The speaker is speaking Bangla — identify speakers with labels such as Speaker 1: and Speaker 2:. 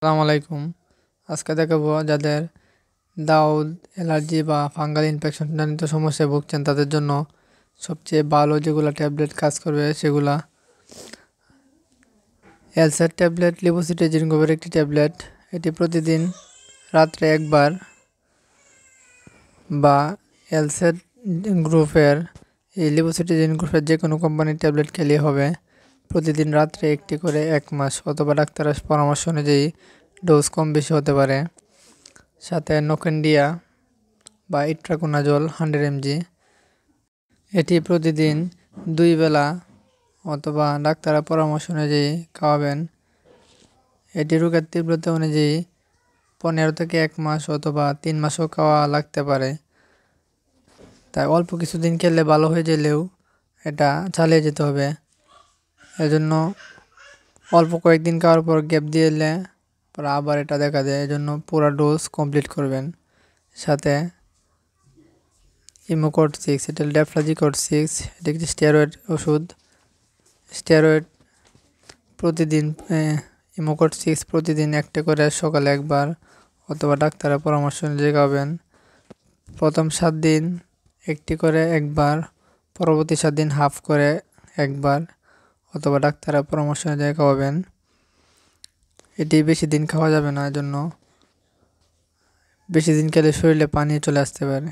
Speaker 1: আসসালামু আলাইকুম। আজকে দেখাবো যাদের দাউদ, অ্যালার্জি বা ফাঙ্গাল ইনফেকশনজনিত সমস্যায় ভুগছেন তাদের জন্য সবচেয়ে ভালো যেগুলো ট্যাবলেট কাজ করবে সেগুলা। এলসার ট্যাবলেট লিভোসিট্রাজিন গ্রুপের একটি ট্যাবলেট। এটি প্রতিদিন রাত্রে একবার বা এলসার গ্রুপের এই লিভোসিট্রাজিন গ্রুপের যে কোনো কোম্পানির ট্যাবলেট খেলেই হবে। প্রতিদিন রাত্রে একটি করে 1 মাস অথবা ডাক্তারের পরামর্শ অনুযায়ী ডোজ কম বেশি হতে পারে। সাথে নোকেন্ডিয়া বা ইট্রাকোনাজল 100 mg। এটি প্রতিদিন 2 বেলা অথবা ডাক্তারের পরামর্শ অনুযায়ী খাওয়াবেন। এটি রোগের তীব্রতা অনুযায়ী 15 থেকে 1 মাস অথবা 3 মাসও খাওয়া লাগতে পারে। তাই অল্প কিছুদিন খেলে ভালো হয়ে গেলেও এটা চালিয়ে যেতে হবে। এজন্য অল্প কয়েকদিন খাওয়ার পর গ্যাপ দিয়ে এলে পর আবার এটা দেখা দেয়। এজন্য পুরো ডোজ কমপ্লিট করবেন। সাথে ইমোকোড 6, এটা ডেফ্লাজিকোড 6, এটা একটি স্টেরয়েড ওষুধ। স্টেরয়েড প্রতিদিন ইমোকোড 6 প্রতিদিন একটা করে সকালে একবার অথবা ডাক্তারের পরামর্শ অনুযায়ী খাবেন। প্রথম 7 দিন একটি করে একবার, পরবর্তী 7 দিন হাফ করে একবার অথবা ডাক্তারের পরামর্শ অনুযায়ী খাওয়াবেন। এটি বেশি দিন খাওয়া যাবে না, এজন্য বেশি দিন খেলে শরীরে পানি চলে আসতে পারে।